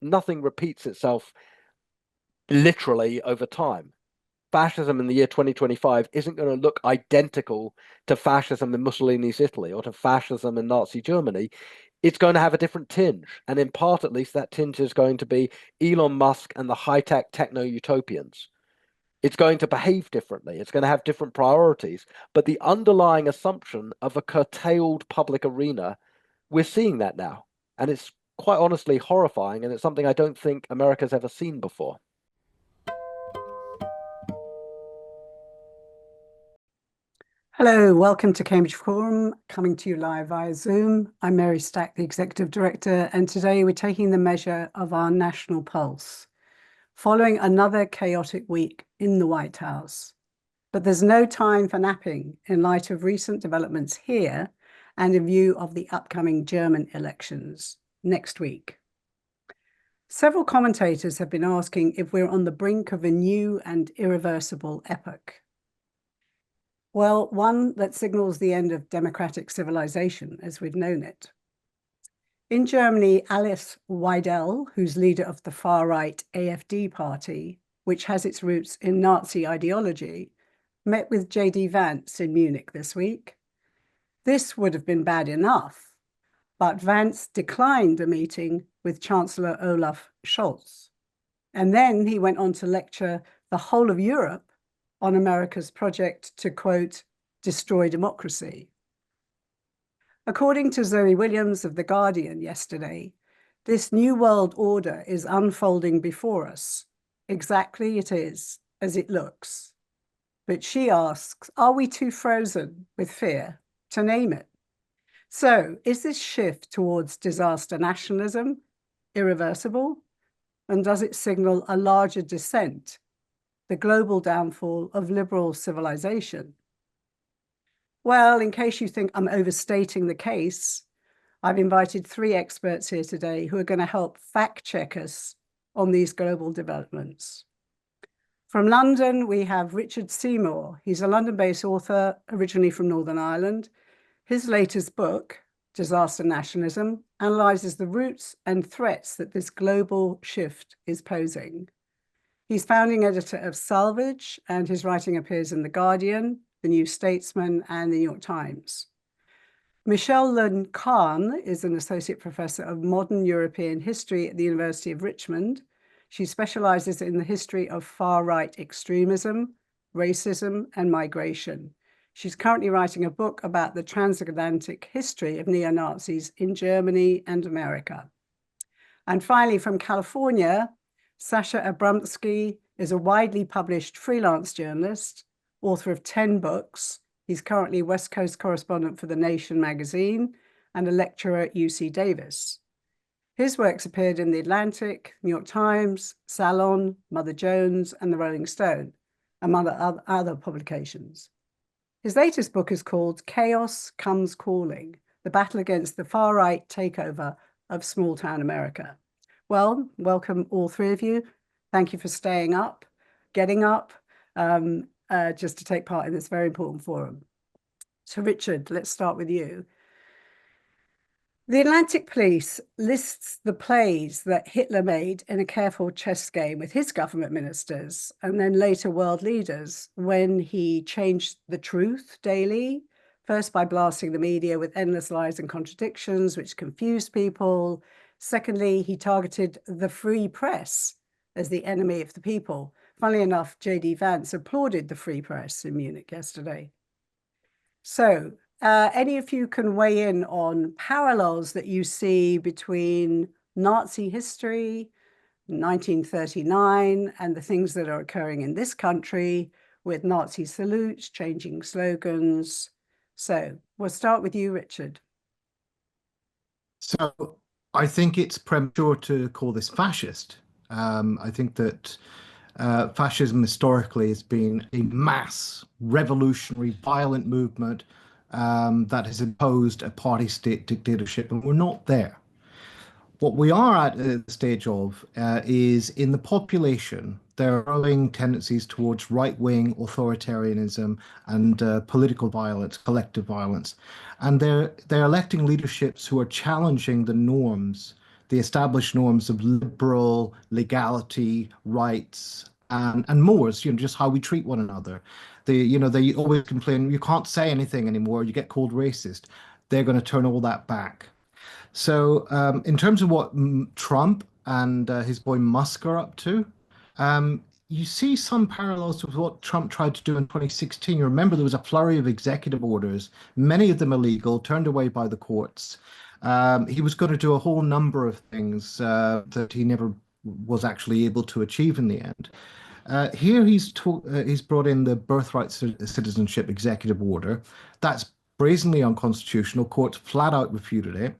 nothing repeats itself literally over time. Fascism in the year 2025 isn't going to look identical to fascism in Mussolini's Italy or to fascism in Nazi Germany. It's going to have a different tinge. And in part, at least, that tinge is going to be Elon Musk and the high-tech techno-utopians. It's going to behave differently. It's going to have different priorities. But the underlying assumption of a curtailed public arena, we're seeing that now. And it's quite honestly horrifying. And it's something I don't think America's ever seen before. Hello, welcome to Cambridge Forum, coming to you live via Zoom. I'm Mary Stack, the Executive Director, and today we're taking the measure of our national pulse, following another chaotic week in the White House. But there's no time for napping in light of recent developments here and in view of the upcoming German elections next week. Several commentators have been asking if we're on the brink of a new and irreversible epoch. Well, one that signals the end of democratic civilization as we've known it. In Germany, Alice Weidel, who's leader of the far-right AfD party, which has its roots in Nazi ideology, met with J.D. Vance in Munich this week. This would have been bad enough, but Vance declined a meeting with Chancellor Olaf Scholz. And then he went on to lecture the whole of Europe on America's project to, quote, destroy democracy. According to Zoe Williams of The Guardian yesterday, this new world order is unfolding before us. Exactly it is, as it looks. But she asks, are we too frozen with fear to name it? So is this shift towards disaster nationalism irreversible? And does it signal a larger descent, the global downfall of liberal civilization? Well, in case you think I'm overstating the case, I've invited three experts here today who are going to help fact check us on these global developments. From London, we have Richard Seymour. He's a London-based author, originally from Northern Ireland. His latest book, Disaster Nationalism, analyzes the roots and threats that this global shift is posing. He's founding editor of Salvage, and his writing appears in The Guardian, The New Statesman, and The New York Times. Michelle Lynn Kahn is an associate professor of modern European history at the University of Richmond. She specializes in the history of far-right extremism, racism, and migration. She's currently writing a book about the transatlantic history of neo-Nazis in Germany and America. And finally, from California, Sasha Abramsky is a widely published freelance journalist, author of 10 books. He's currently West Coast correspondent for The Nation magazine and a lecturer at UC Davis. His works appeared in The Atlantic, New York Times, Salon, Mother Jones, and The Rolling Stone, among other publications. His latest book is called Chaos Comes Calling, the battle against the far-right takeover of small-town America. Well, welcome all three of you. Thank you for staying up, getting up, just to take part in this very important forum. So Richard, let's start with you. The Atlantic Police lists the plays that Hitler made in a careful chess game with his government ministers and then later world leaders when he changed the truth daily, first by blasting the media with endless lies and contradictions, which confused people. Secondly, he targeted the free press as the enemy of the people. Funnily enough, J.D. Vance applauded the free press in Munich yesterday. So any of you can weigh in on parallels that you see between Nazi history, 1939, and the things that are occurring in this country with Nazi salutes, changing slogans. So we'll start with you, Richard. So I think it's premature to call this fascist. I think that fascism historically has been a mass, revolutionary, violent movement that has imposed a party-state dictatorship, and we're not there. What we are at the stage of is in the population, there are growing tendencies towards right-wing authoritarianism and political violence, collective violence. And they're electing leaderships who are challenging the norms the established norms of liberal legality, rights, and mores, just how we treat one another. They always complain, you can't say anything anymore, you get called racist. They're going to turn all that back. So, in terms of what Trump and his boy Musk are up to, you see some parallels with what Trump tried to do in 2016. You remember there was a flurry of executive orders, many of them illegal, turned away by the courts. He was going to do a whole number of things that he never was actually able to achieve in the end. Here he's brought in the birthright citizenship executive order. That's brazenly unconstitutional. Courts flat out refuted it.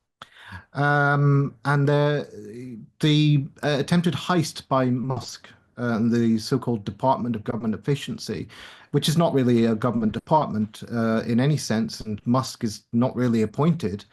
And the attempted heist by Musk and the so-called Department of Government Efficiency, which is not really a government department in any sense, and Musk is not really appointed.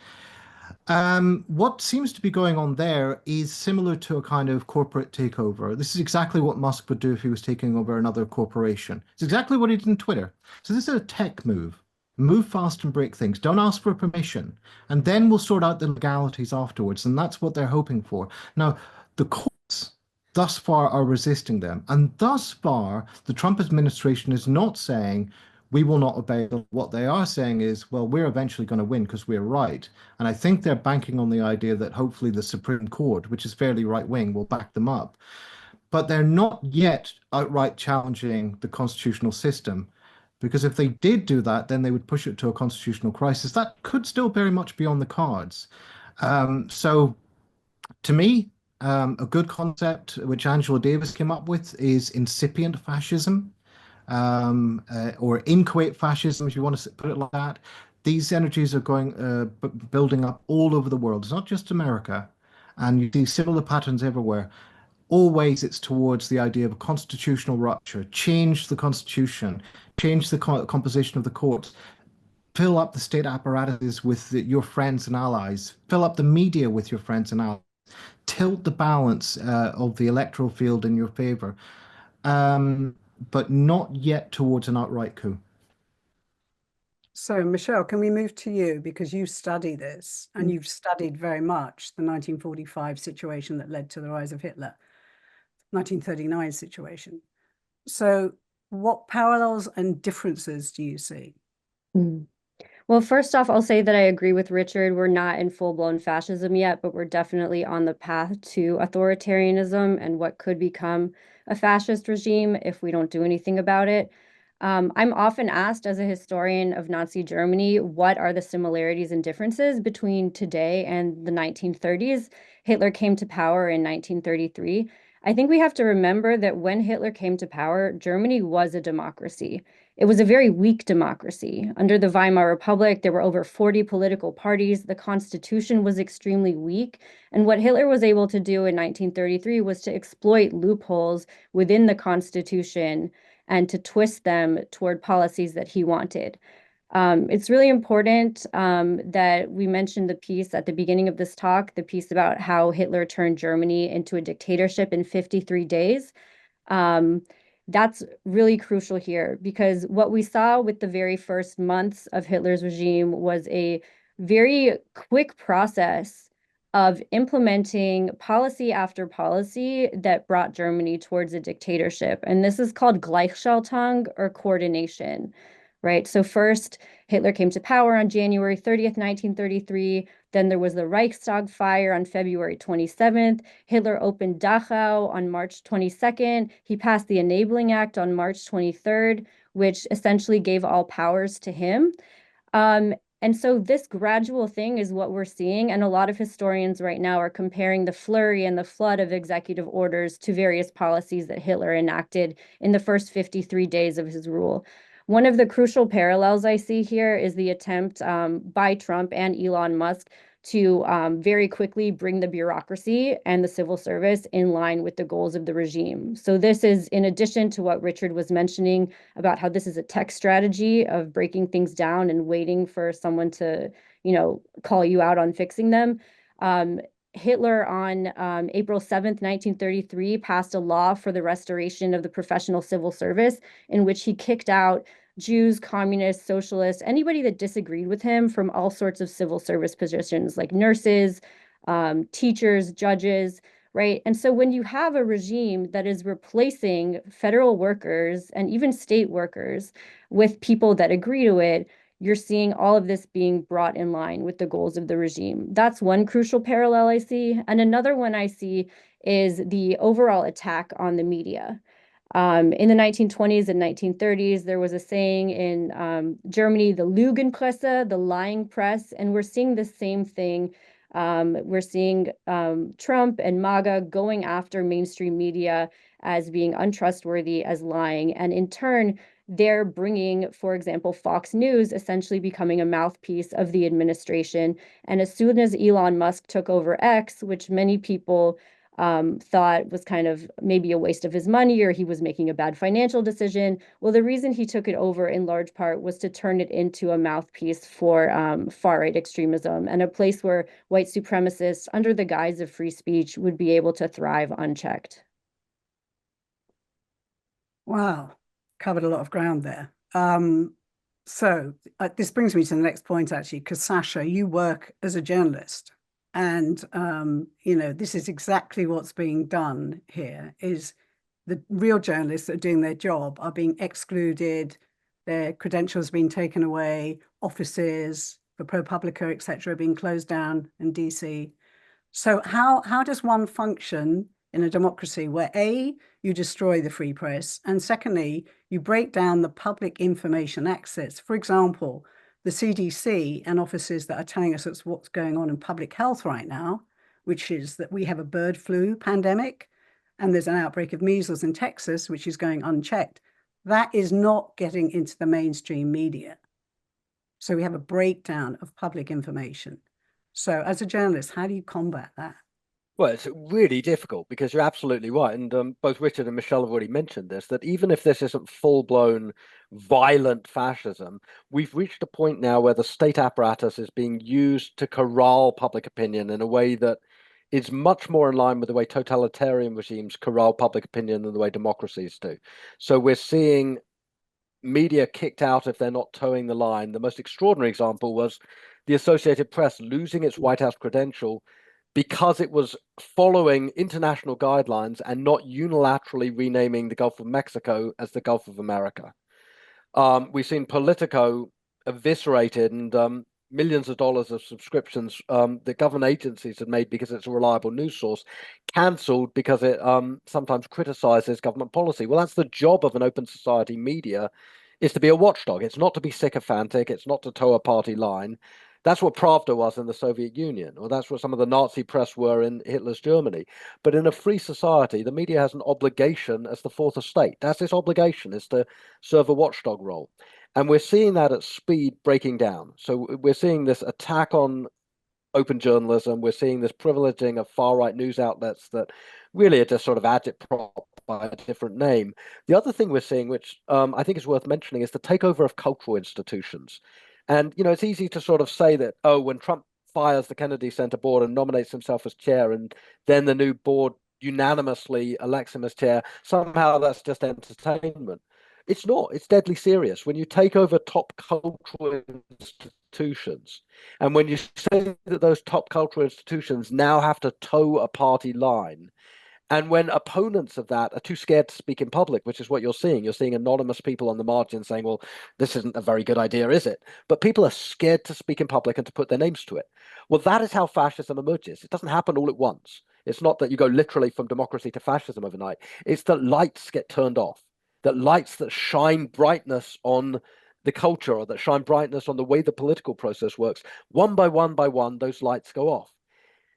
What seems to be going on there is similar to a kind of corporate takeover. This is exactly what Musk would do if he was taking over another corporation. It's exactly what he did in Twitter. So this is a tech move. Move fast and break things. Don't ask for permission. And then we'll sort out the legalities afterwards. And that's what they're hoping for. Now, the courts thus far are resisting them. And thus far, the Trump administration is not saying, we will not obey. What they are saying is, well, we're eventually going to win because we're right. And I think they're banking on the idea that hopefully the Supreme Court, which is fairly right-wing, will back them up. But they're not yet outright challenging the constitutional system. Because if they did do that, then they would push it to a constitutional crisis. That could still very much be on the cards. So to me, a good concept which Angela Davis came up with is incipient fascism, or inchoate fascism, if you want to put it like that. These energies are building up all over the world. It's not just America. And you see similar patterns everywhere. Always it's towards the idea of a constitutional rupture, change the constitution, change the composition of the courts, fill up the state apparatuses with your friends and allies, fill up the media with your friends and allies, tilt the balance of the electoral field in your favor, but not yet towards an outright coup. So, Michelle, can we move to you? Because you study this and you've studied very much the 1945 situation that led to the rise of Hitler. 1939 situation. So what parallels and differences do you see? Well, first off, I'll say that I agree with Richard. We're not in full-blown fascism yet, but we're definitely on the path to authoritarianism and what could become a fascist regime if we don't do anything about it. I'm often asked as a historian of Nazi Germany, what are the similarities and differences between today and the 1930s? Hitler came to power in 1933. I think we have to remember that when Hitler came to power, Germany was a democracy. It was a very weak democracy. Under the Weimar Republic, there were over 40 political parties. The constitution was extremely weak. And what Hitler was able to do in 1933 was to exploit loopholes within the constitution and to twist them toward policies that he wanted. It's really important that we mentioned the piece at the beginning of this talk, the piece about how Hitler turned Germany into a dictatorship in 53 days. That's really crucial here because what we saw with the very first months of Hitler's regime was a very quick process of implementing policy after policy that brought Germany towards a dictatorship. And this is called Gleichschaltung, or coordination. Right. So first, Hitler came to power on January 30th, 1933. Then there was the Reichstag fire on February 27th. Hitler opened Dachau on March 22nd. He passed the Enabling Act on March 23rd, which essentially gave all powers to him. And so this gradual thing is what we're seeing. And a lot of historians right now are comparing the flurry and the flood of executive orders to various policies that Hitler enacted in the first 53 days of his rule. One of the crucial parallels I see here is the attempt by Trump and Elon Musk to very quickly bring the bureaucracy and the civil service in line with the goals of the regime. So this is in addition to what Richard was mentioning about how this is a tech strategy of breaking things down and waiting for someone to, call you out on fixing them. Hitler on April 7th, 1933, passed a law for the restoration of the professional civil service in which he kicked out Jews, communists, socialists, anybody that disagreed with him from all sorts of civil service positions like nurses, teachers, judges, right? And so when you have a regime that is replacing federal workers and even state workers with people that agree to it, you're seeing all of this being brought in line with the goals of the regime. That's one crucial parallel I see. And another one I see is the overall attack on the media. In the 1920s and 1930s, there was a saying in Germany, the Lügenpresse, the lying press, and we're seeing the same thing. We're seeing Trump and MAGA going after mainstream media as being untrustworthy, as lying, and in turn, they're bringing, for example, Fox News essentially becoming a mouthpiece of the administration. And as soon as Elon Musk took over X, which many people thought was kind of maybe a waste of his money or he was making a bad financial decision. Well, the reason he took it over in large part was to turn it into a mouthpiece for far-right extremism and a place where white supremacists, under the guise of free speech, would be able to thrive unchecked. Wow, covered a lot of ground there. So this brings me to the next point, actually, because Sasha, you work as a journalist. And, this is exactly what's being done here, is the real journalists that are doing their job are being excluded, their credentials being taken away, offices for ProPublica, et cetera, being closed down in DC. So how does one function in a democracy where A, you destroy the free press, and secondly, you break down the public information access? For example, the CDC and offices that are telling us what's going on in public health right now, which is that we have a bird flu pandemic and there's an outbreak of measles in Texas, which is going unchecked. That is not getting into the mainstream media. So we have a breakdown of public information. So as a journalist, how do you combat that? Well, it's really difficult because you're absolutely right. And both Richard and Michelle have already mentioned this, that even if this isn't full-blown violent fascism, we've reached a point now where the state apparatus is being used to corral public opinion in a way that is much more in line with the way totalitarian regimes corral public opinion than the way democracies do. So we're seeing media kicked out if they're not towing the line. The most extraordinary example was the Associated Press losing its White House credential because it was following international guidelines and not unilaterally renaming the Gulf of Mexico as the Gulf of America. We've seen Politico eviscerated and millions of dollars of subscriptions that government agencies had made because it's a reliable news source cancelled because it sometimes criticizes government policy. Well, that's the job of an open society media, is to be a watchdog. It's not to be sycophantic. It's not to toe a party line. That's what Pravda was in the Soviet Union, or that's what some of the Nazi press were in Hitler's Germany. But in a free society, the media has an obligation as the fourth estate. That's its obligation, is to serve a watchdog role. And we're seeing that at speed breaking down. So we're seeing this attack on open journalism. We're seeing this privileging of far-right news outlets that really are just sort of agitprop by a different name. The other thing we're seeing, which I think is worth mentioning, is the takeover of cultural institutions. And, it's easy to sort of say that, oh, when Trump fires the Kennedy Center board and nominates himself as chair, and then the new board unanimously elects him as chair, somehow that's just entertainment. It's not. It's deadly serious. When you take over top cultural institutions, and when you say that those top cultural institutions now have to toe a party line, and when opponents of that are too scared to speak in public, which is what you're seeing anonymous people on the margin saying, well, this isn't a very good idea, is it? But people are scared to speak in public and to put their names to it. Well, that is how fascism emerges. It doesn't happen all at once. It's not that you go literally from democracy to fascism overnight. It's that lights get turned off, that lights that shine brightness on the culture or that shine brightness on the way the political process works. One by one, those lights go off.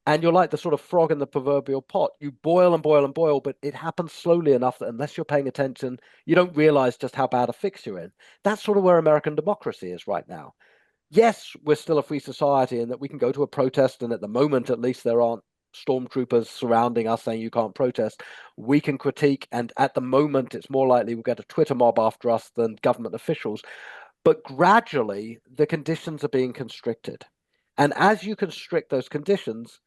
And you're like the sort of frog in the proverbial pot. You boil and boil and boil, but it happens slowly enough that unless you're paying attention, you don't realize just how bad a fix you're in. That's sort of where American democracy is right now. Yes, we're still a free society and that we can go to a protest, and at the moment, at least, there aren't stormtroopers surrounding us saying you can't protest. We can critique, and at the moment, it's more likely we'll get a Twitter mob after us than government officials. But gradually, the conditions are being constricted. And as you constrict those conditions,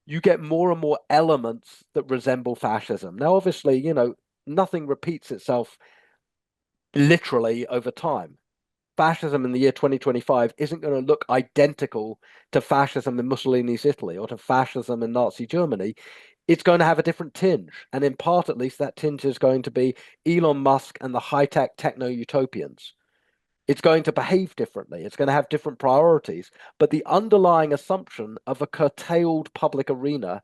you get more and more elements that resemble fascism. Now, obviously, nothing repeats itself literally over time. fascism in the year 2025 isn't going to look identical to fascism in Mussolini's Italy or to fascism in Nazi Germany. It's going to have a different tinge. And in part, at least, that tinge is going to be Elon Musk and the high-tech techno-utopians. It's going to behave differently. It's going to have different priorities. But the underlying assumption of a curtailed public arena,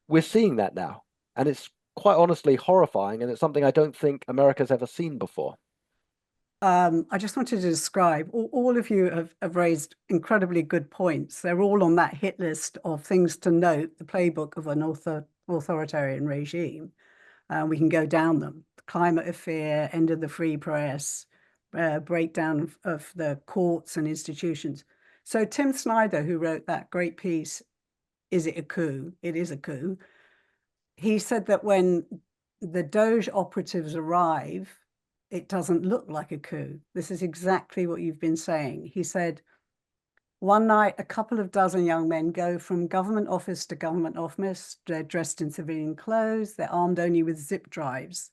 we're seeing that now. And it's quite honestly horrifying. And it's something I don't think America's ever seen before. I just wanted to describe, all of you have raised incredibly good points. They're all on that hit list of things to note, the playbook of an authoritarian regime. We can go down them. Climate of fear, end of the free press, breakdown of the courts and institutions. So Tim Snyder, who wrote that great piece, Is It a Coup? It is a coup. He said that when the Doge operatives arrive, it doesn't look like a coup. This is exactly what you've been saying. He said, one night, a couple of dozen young men go from government office to government office. They're dressed in civilian clothes. They're armed only with zip drives.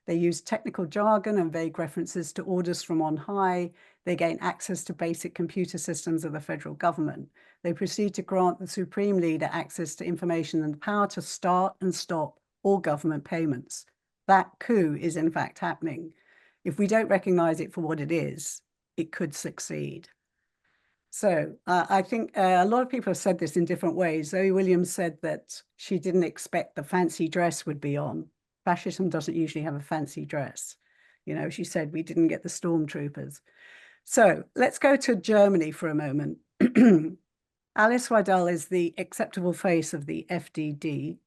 They use technical jargon and vague references to orders from on high. They gain access to basic computer systems of the federal government. They proceed to grant the supreme leader access to information and the power to start and stop all government payments. That coup is in fact happening. If we don't recognize it for what it is, it could succeed. So I think a lot of people have said this in different ways. Zoe Williams said that she didn't expect the fancy dress would be on. Fascism doesn't usually have a fancy dress. You know, she said we didn't get the stormtroopers. So let's go to Germany for a moment. Alice Weidel is the acceptable face of the FDD,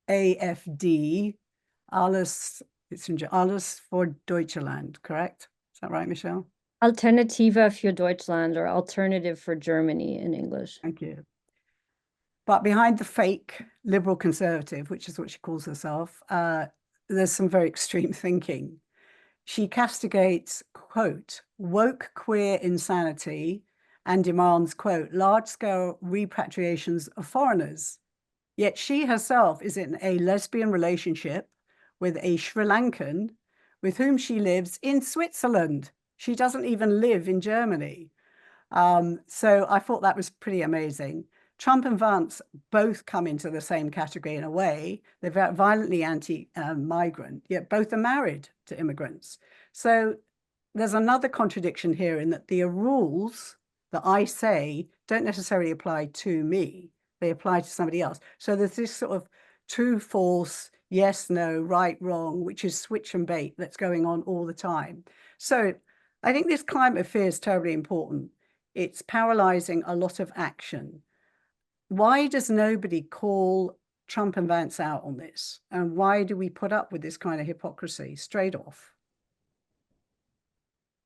AfD, Alles, it's in Alles for Deutschland, correct? Is that right, Michelle? Alternative für Deutschland, or Alternative for Germany in English. Thank you. But behind the fake liberal conservative, which is what she calls herself, there's some very extreme thinking. She castigates, quote, woke queer insanity and demands, quote, large-scale repatriations of foreigners. Yet she herself is in a lesbian relationship with a Sri Lankan with whom she lives in Switzerland. She doesn't even live in Germany. So I thought that was pretty amazing. Trump and Vance both come into the same category in a way. They're violently anti-migrant, yet both are married to immigrants. So there's another contradiction here in that the rules that I say don't necessarily apply to me. They apply to somebody else. So there's this sort of true, false, yes, no, right, wrong, which is switch and bait that's going on all the time. So I think this climate of fear is terribly important. It's paralyzing a lot of action. Why does nobody call Trump and Vance out on this? And why do we put up with this kind of hypocrisy straight off?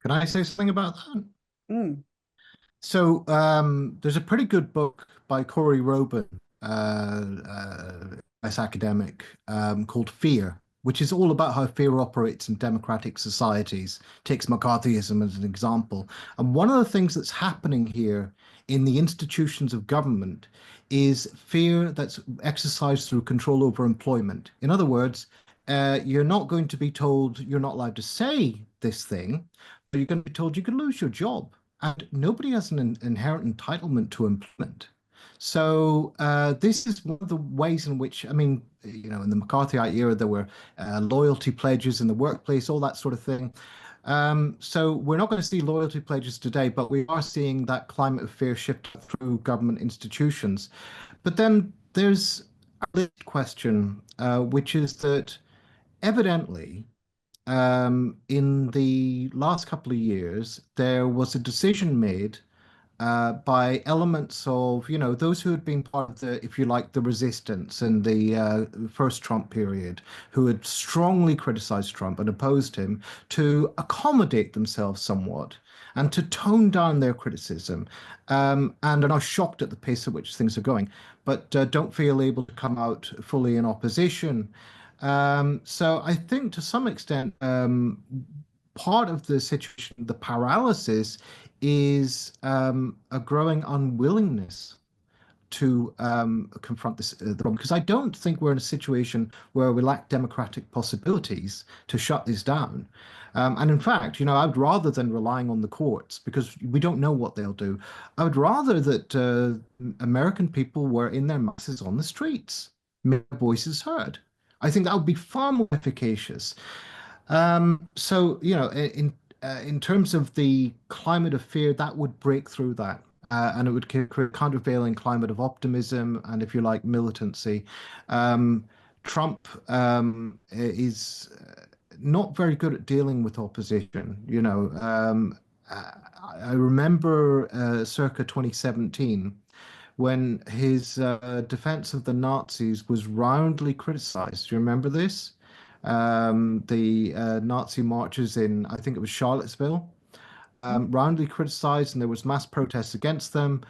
Can I say something about that? Mm. So there's a pretty good book by Corey Robin, US academic, called Fear, which is all about how fear operates in democratic societies. Takes McCarthyism as an example. And one of the things that's happening here in the institutions of government is fear that's exercised through control over employment. In other words, you're not going to be told you're not allowed to say this thing, but you're going to be told you could lose your job. And nobody has an inherent entitlement to employment. So this is one of the ways in which, I mean, you know, in the McCarthyite era, there were loyalty pledges in the workplace, all that sort of thing. So we're not going to see loyalty pledges today, but we are seeing that climate of fear shift through government institutions. But then there's a question, which is that evidently, in the last couple of years, there was a decision made by elements of, you know, those who had been part of the, if you like, the resistance in the first Trump period, who had strongly criticized Trump and opposed him, to accommodate themselves somewhat and to tone down their criticism, and are now shocked at the pace at which things are going, but don't feel able to come out fully in opposition. So I think to some extent, part of the situation, the paralysis, is a growing unwillingness to confront this the problem, because I don't think we're in a situation where we lack democratic possibilities to shut this down. And in fact, I would rather than relying on the courts, because we don't know what they'll do, I would rather that American people were in their masses on the streets, make their voices heard. I think that would be far more efficacious. So, in terms of the climate of fear, that would break through that. And it would create a countervailing climate of optimism and, if you like, militancy. Trump is not very good at dealing with opposition. I remember circa 2017 when his defense of the Nazis was roundly criticized. Do you remember this? The Nazi marches in, I think it was Charlottesville, roundly criticized, and there was mass protests against them.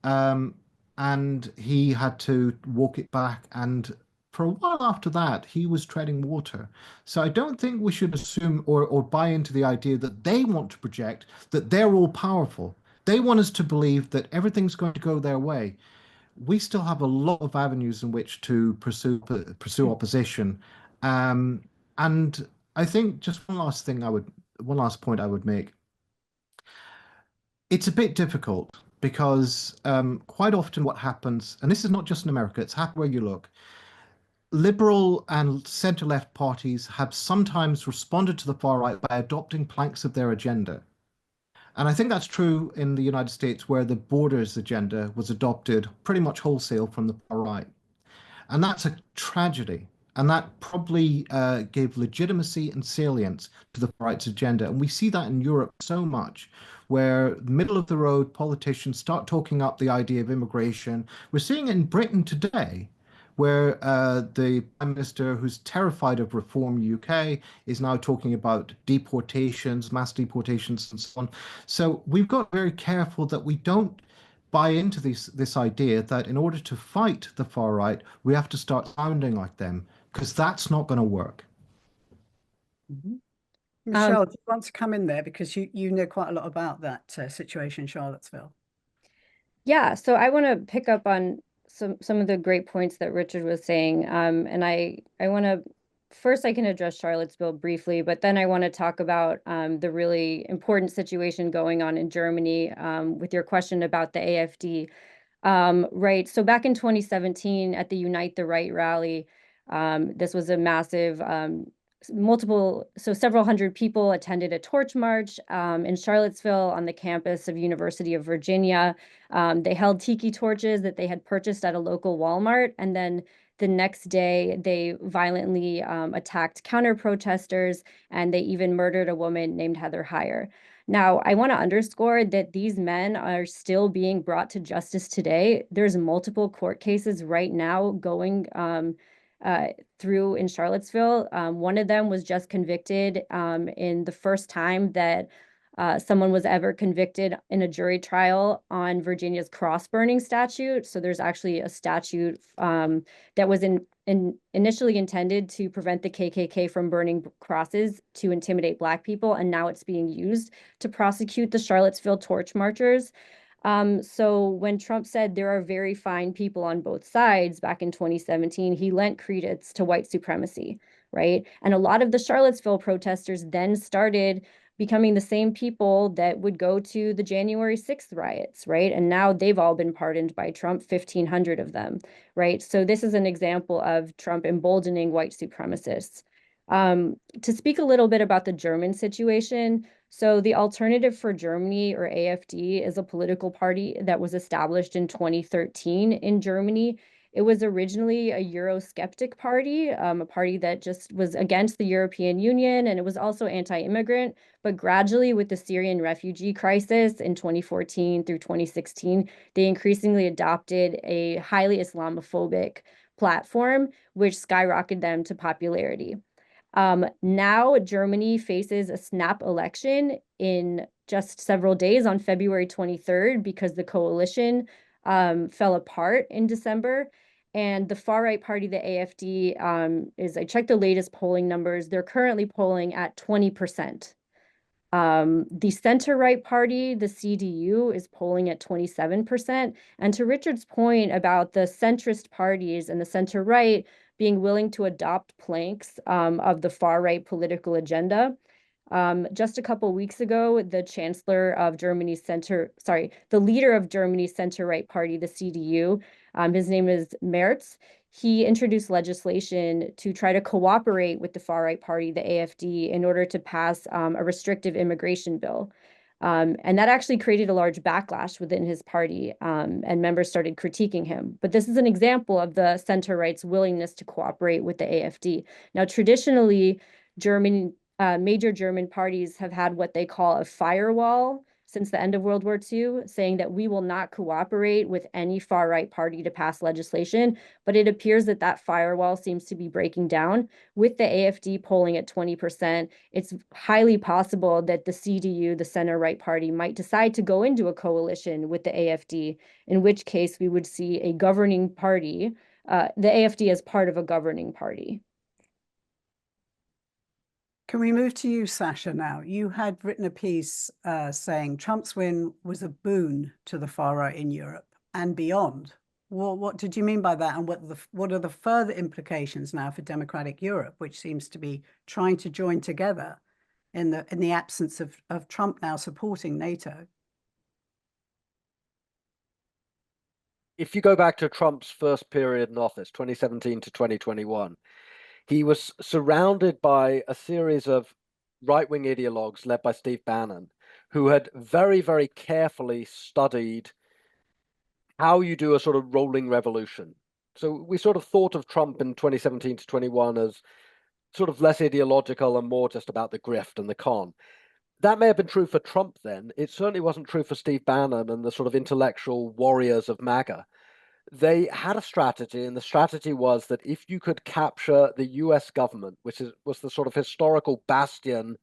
And he had to walk it back. And for a while after that, he was treading water. So I don't think we should assume or buy into the idea that they want to project that they're all powerful. They want us to believe that everything's going to go their way. We still have a lot of avenues in which to pursue opposition. And I think just one last point I would make. It's a bit difficult because quite often what happens, and this is not just in America, it's happened where you look, liberal and center-left parties have sometimes responded to the far right by adopting planks of their agenda. And I think that's true in the United States, where the borders agenda was adopted pretty much wholesale from the far right. And that's a tragedy. And that probably gave legitimacy and salience to the far right's agenda. And we see that in Europe so much, where middle of the road politicians start talking up the idea of immigration. We're seeing it in Britain today, where the Prime Minister, who's terrified of Reform UK, is now talking about deportations, mass deportations, and so on. So we've got to be very careful that we don't buy into this idea that in order to fight the far right, we have to start sounding like them, because that's not going to work. Michelle, do you want to come in there, because you know quite a lot about that situation in Charlottesville? Yeah, so I want to pick up on some of the great points that Richard was saying. And I want to first, I can address Charlottesville briefly, but then I want to talk about the really important situation going on in Germany with your question about the AfD. Right. So back in 2017 at the Unite the Right rally, this was a massive several hundred people attended a torch march in Charlottesville on the campus of University of Virginia. They held tiki torches that they had purchased at a local Walmart, and then the next day they violently attacked counter-protesters, and they even murdered a woman named Heather Heyer. Now, I want to underscore that these men are still being brought to justice today. There's multiple court cases right now going through in Charlottesville. One of them was just convicted in the first time that someone was ever convicted in a jury trial on Virginia's cross burning statute. So there's actually a statute that was initially intended to prevent the KKK from burning crosses to intimidate Black people, and now it's being used to prosecute the Charlottesville torch marchers. So when Trump said there are very fine people on both sides back in 2017, he lent credence to white supremacy, right? And a lot of the Charlottesville protesters then started becoming the same people that would go to the January 6th riots, right? And now they've all been pardoned by Trump, 1,500 of them, right? So this is an example of Trump emboldening white supremacists. To speak a little bit about the German situation, so the Alternative for Germany, or AfD, is a political party that was established in 2013 in Germany. It was originally a Eurosceptic party, a party that just was against the European Union, and it was also anti-immigrant. But gradually, with the Syrian refugee crisis in 2014 through 2016, they increasingly adopted a highly Islamophobic platform, which skyrocketed them to popularity. Now Germany faces a snap election in just several days on February 23rd because the coalition fell apart in December. And the far-right party, the AfD, I checked the latest polling numbers. They're currently polling at 20%. The center-right party, the CDU, is polling at 27%. And to Richard's point about the centrist parties and the center-right being willing to adopt planks of the far-right political agenda, just a couple weeks ago, the leader of Germany's center-right party, the CDU, his name is Merz. He introduced legislation to try to cooperate with the far-right party, the AfD, in order to pass a restrictive immigration bill. And that actually created a large backlash within his party, and members started critiquing him. But this is an example of the center-right's willingness to cooperate with the AfD. Now, traditionally, major German parties have had what they call a firewall since the end of World War II, saying that we will not cooperate with any far-right party to pass legislation. But it appears that that firewall seems to be breaking down. With the AfD polling at 20%, it's highly possible that the CDU, the center-right party, might decide to go into a coalition with the AfD, in which case we would see a governing party, the AfD as part of a governing party. Can we move to you, Sasha, now? You had written a piece saying Trump's win was a boon to the far right in Europe and beyond. Well, what did you mean by that? And what are the further implications now for democratic Europe, which seems to be trying to join together in the absence of Trump now supporting NATO? If you go back to Trump's first period in office, 2017 to 2021, he was surrounded by a series of right-wing ideologues led by Steve Bannon, who had very, very carefully studied how you do a sort of rolling revolution. So we sort of thought of Trump in 2017 to 21 as sort of less ideological and more just about the grift and the con. That may have been true for Trump then. It certainly wasn't true for Steve Bannon and the sort of intellectual warriors of MAGA. They had a strategy, and the strategy was that if you could capture the US government, which was the sort of historical bastion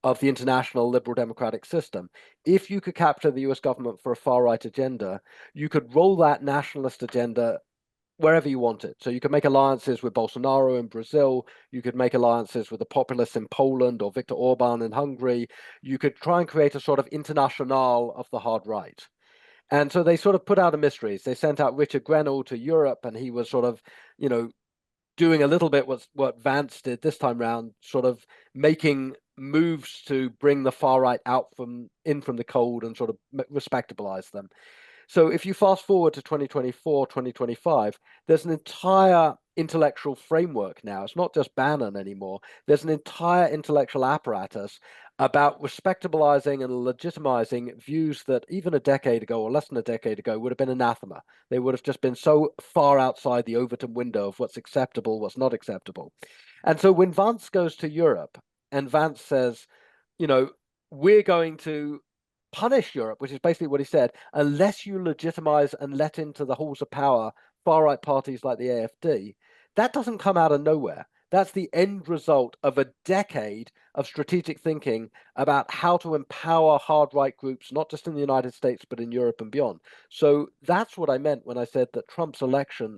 of the international liberal democratic system, if you could capture the US government for a far-right agenda, you could roll that nationalist agenda wherever you wanted. So you could make alliances with Bolsonaro in Brazil, you could make alliances with the populists in Poland or Viktor Orban in Hungary, you could try and create a sort of international of the hard right. And so they sort of put out a mysteries. They sent out Richard Grenell to Europe, and he was sort of, doing a little bit what Vance did this time round, sort of making moves to bring the far right out from the cold and sort of respectabilize them. So if you fast forward to 2024, 2025, there's an entire intellectual framework now. It's not just Bannon anymore. There's an entire intellectual apparatus about respectabilizing and legitimizing views that even a decade ago or less than a decade ago would have been anathema. They would have just been so far outside the Overton window of what's acceptable, what's not acceptable. And so when Vance goes to Europe and Vance says, we're going to punish Europe, which is basically what he said, unless you legitimize and let into the halls of power far-right parties like the AfD, that doesn't come out of nowhere. That's the end result of a decade of strategic thinking about how to empower hard right groups, not just in the United States, but in Europe and beyond. So that's what I meant when I said that Trump's election,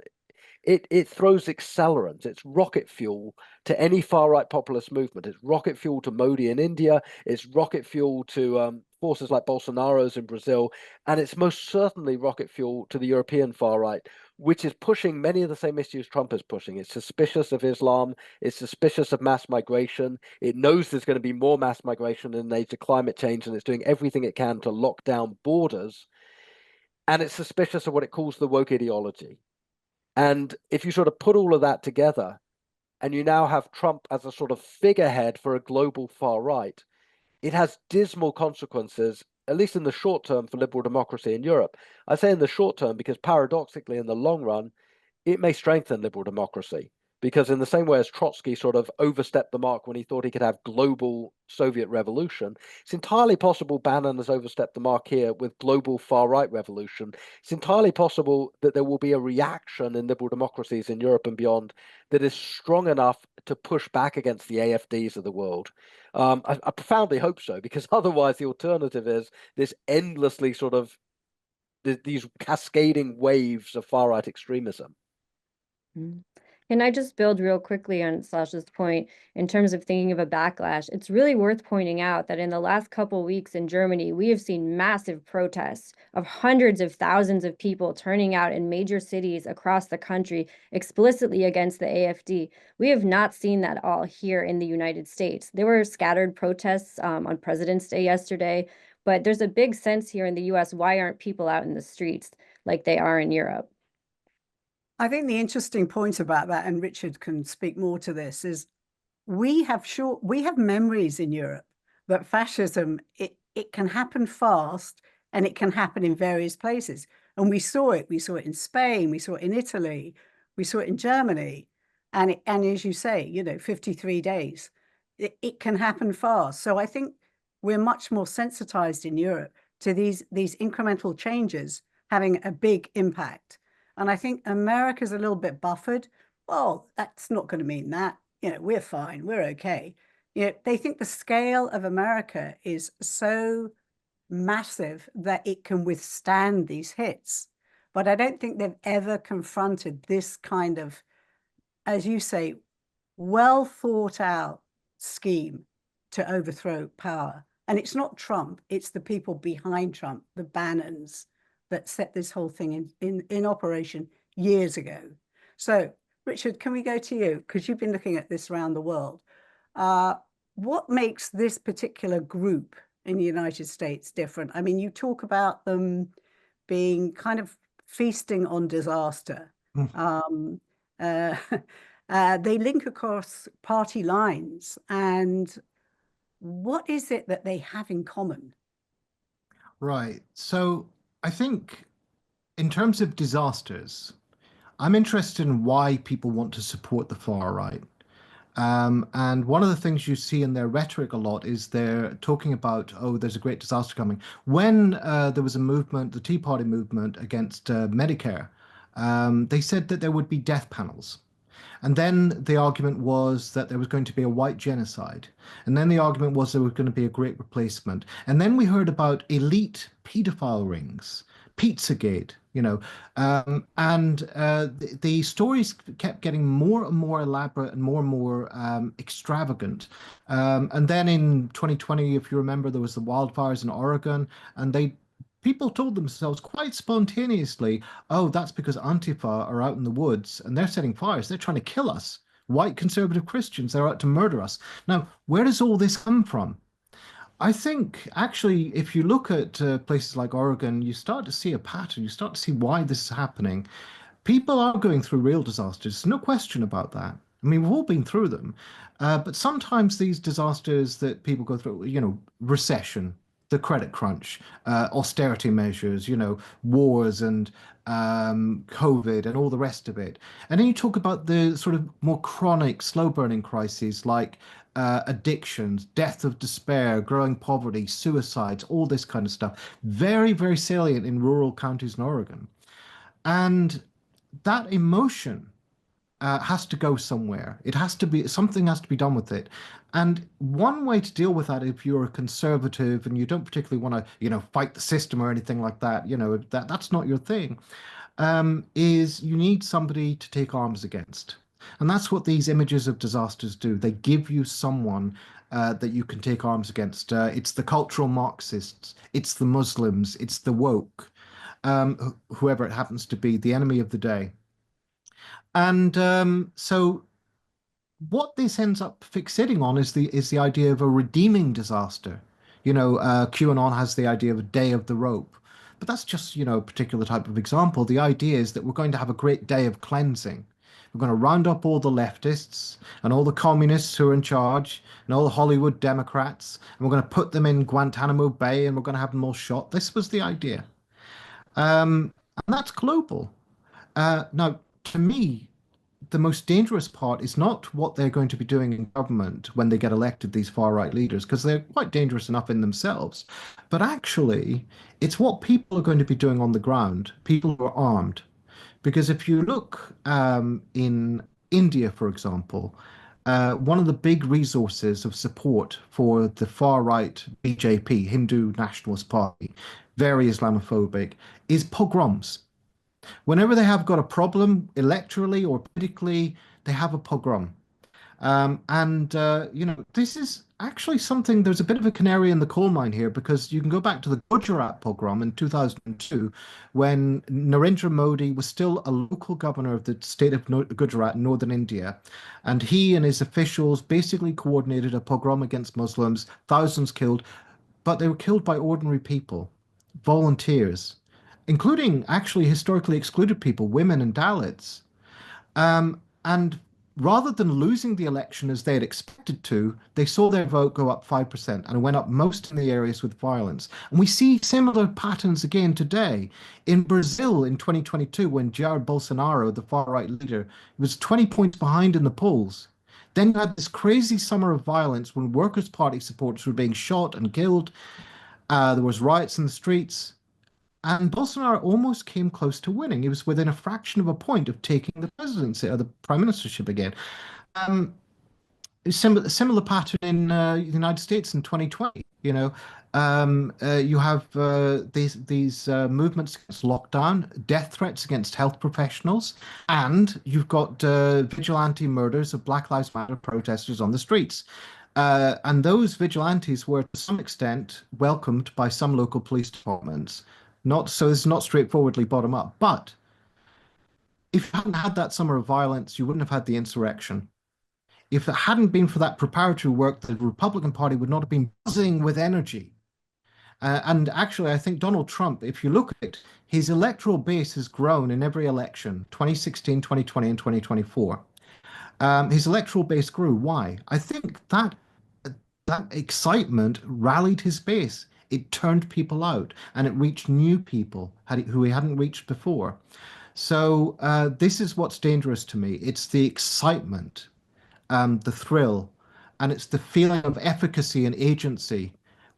it throws accelerant, it's rocket fuel to any far-right populist movement. It's rocket fuel to Modi in India, it's rocket fuel to forces like Bolsonaro's in Brazil, and it's most certainly rocket fuel to the European far-right, which is pushing many of the same issues Trump is pushing. It's suspicious of Islam, it's suspicious of mass migration, it knows there's going to be more mass migration in the age of climate change, and it's doing everything it can to lock down borders, and it's suspicious of what it calls the woke ideology. And if you sort of put all of that together, and you now have Trump as a sort of figurehead for a global far right, it has dismal consequences, at least in the short term, for liberal democracy in Europe. I say in the short term because paradoxically, in the long run, it may strengthen liberal democracy. Because in the same way as Trotsky sort of overstepped the mark when he thought he could have global Soviet revolution, it's entirely possible Bannon has overstepped the mark here with global far-right revolution. It's entirely possible that there will be a reaction in liberal democracies in Europe and beyond that is strong enough to push back against the AfDs of the world. I profoundly hope so, because otherwise the alternative is this endlessly sort of these cascading waves of far-right extremism. Can I just build real quickly on Sasha's point in terms of thinking of a backlash? It's really worth pointing out that in the last couple weeks in Germany, we have seen massive protests of hundreds of thousands of people turning out in major cities across the country explicitly against the AfD. We have not seen that all here in the United States. There were scattered protests on President's Day yesterday, but there's a big sense here in the US, why aren't people out in the streets like they are in Europe? I think the interesting point about that, and Richard can speak more to this, is we have memories in Europe that fascism, it can happen fast and it can happen in various places. And we saw it in Spain, we saw it in Italy, we saw it in Germany. And as you say, 53 days, it can happen fast. So I think we're much more sensitized in Europe to these incremental changes having a big impact. And I think America's a little bit buffered. Well, that's not going to mean that. We're fine. We're okay. They think the scale of America is so massive that it can withstand these hits. But I don't think they've ever confronted this kind of, as you say, well thought out scheme to overthrow power. And it's not Trump, it's the people behind Trump, the Bannons, that set this whole thing in operation years ago. So, Richard, can we go to you? Because you've been looking at this around the world. What makes this particular group in the United States different? I mean, you talk about them being kind of feasting on disaster. They link across party lines. And what is it that they have in common? Right. So I think in terms of disasters, I'm interested in why people want to support the far right. And one of the things you see in their rhetoric a lot is they're talking about, oh, there's a great disaster coming. When there was a movement, the Tea Party movement against Medicare, they said that there would be death panels. And then the argument was that there was going to be a white genocide. And then the argument was there was going to be a great replacement. And then we heard about elite pedophile rings, Pizzagate, the stories kept getting more and more elaborate and more extravagant. And then in 2020, if you remember, there was the wildfires in Oregon, and people told themselves quite spontaneously, oh, that's because Antifa are out in the woods and they're setting fires. They're trying to kill us. White conservative Christians, they're out to murder us. Now, where does all this come from? I think actually, if you look at places like Oregon, you start to see a pattern. You start to see why this is happening. People are going through real disasters, no question about that. I mean, we've all been through them. But sometimes these disasters that people go through, recession, the credit crunch, austerity measures, wars and COVID and all the rest of it. And then you talk about the sort of more chronic, slow-burning crises like addictions, death of despair, growing poverty, suicides, all this kind of stuff. Very, very salient in rural counties in Oregon. And that emotion has to go somewhere. Something has to be done with it. And one way to deal with that, if you're a conservative and you don't particularly want to, fight the system or anything like that, that's not your thing, is you need somebody to take arms against. And that's what these images of disasters do. They give you someone that you can take arms against. It's the cultural Marxists, it's the Muslims, it's the woke, whoever it happens to be, the enemy of the day. And so what this ends up fixating on is the idea of a redeeming disaster. QAnon has the idea of a day of the rope, but that's just, a particular type of example. The idea is that we're going to have a great day of cleansing. We're going to round up all the leftists and all the communists who are in charge and all the Hollywood Democrats, and we're going to put them in Guantanamo Bay and we're going to have them all shot. This was the idea. And that's global. Now, to me, the most dangerous part is not what they're going to be doing in government when they get elected, these far-right leaders, because they're quite dangerous enough in themselves. But actually, it's what people are going to be doing on the ground, people who are armed. Because if you look in India, for example, one of the big resources of support for the far-right BJP, Hindu Nationalist Party, very Islamophobic, is pogroms. Whenever they have got a problem electorally or politically, they have a pogrom. This is actually something, there's a bit of a canary in the coal mine here, because you can go back to the Gujarat pogrom in 2002, when Narendra Modi was still a local governor of the state of Gujarat, northern India. And he and his officials basically coordinated a pogrom against Muslims, thousands killed, but they were killed by ordinary people, volunteers, including actually historically excluded people, women and Dalits. And rather than losing the election as they had expected to, they saw their vote go up 5% and it went up most in the areas with violence. And we see similar patterns again today. In Brazil in 2022, when Jair Bolsonaro, the far-right leader, was 20 points behind in the polls. Then you had this crazy summer of violence when Workers' Party supporters were being shot and killed. There was riots in the streets. And Bolsonaro almost came close to winning. He was within a fraction of a point of taking the presidency or the prime ministership again. Similar pattern in the United States in 2020. You have these movements against lockdown, death threats against health professionals, and you've got vigilante murders of Black Lives Matter protesters on the streets. And those vigilantes were to some extent welcomed by some local police departments. So it's not straightforwardly bottom up. But if you hadn't had that summer of violence, you wouldn't have had the insurrection. If it hadn't been for that preparatory work, the Republican Party would not have been buzzing with energy. And actually, I think Donald Trump, if you look at it, his electoral base has grown in every election, 2016, 2020, and 2024. His electoral base grew. Why? I think that excitement rallied his base. It turned people out and it reached new people who he hadn't reached before. So this is what's dangerous to me. It's the excitement, the thrill, and it's the feeling of efficacy and agency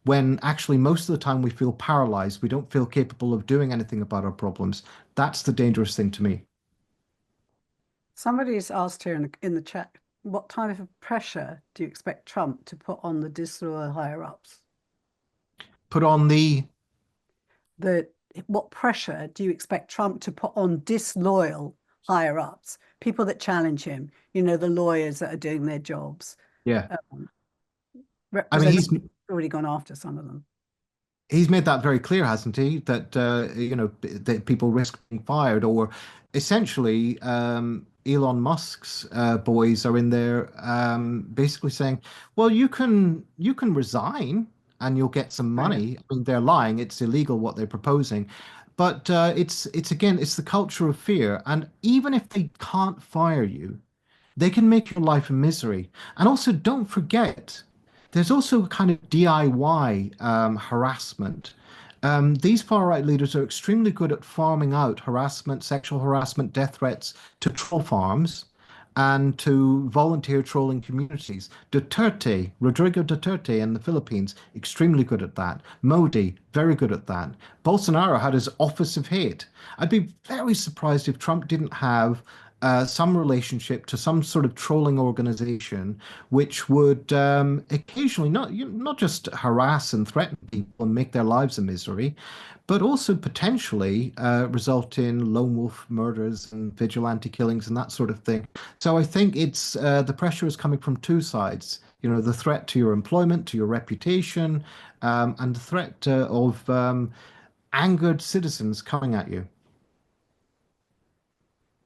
when actually most of the time we feel paralyzed. We don't feel capable of doing anything about our problems. That's the dangerous thing to me. Somebody's asked here in the chat, what type of pressure do you expect Trump to put on the disloyal higher-ups? Put on what pressure do you expect Trump to put on disloyal higher-ups, people that challenge him, the lawyers that are doing their jobs? Yeah. I mean, he's already gone after some of them. He's made that very clear, hasn't he? That that people risk being fired, or essentially Elon Musk's boys are in there basically saying, well, you can resign and you'll get some money. I mean, they're lying. It's illegal what they're proposing. But it's the culture of fear. And even if they can't fire you, they can make your life a misery. And also, don't forget, there's also kind of DIY harassment. These far-right leaders are extremely good at farming out harassment, sexual harassment, death threats to troll farms and to volunteer trolling communities. Rodrigo Duterte in the Philippines, extremely good at that. Modi, very good at that. Bolsonaro had his Office of Hate. I'd be very surprised if Trump didn't have some relationship to some sort of trolling organization, which would occasionally not just harass and threaten people and make their lives a misery, but also potentially result in lone wolf murders and vigilante killings and that sort of thing. So I think it's the pressure is coming from two sides. The threat to your employment, to your reputation, and the threat of angered citizens coming at you.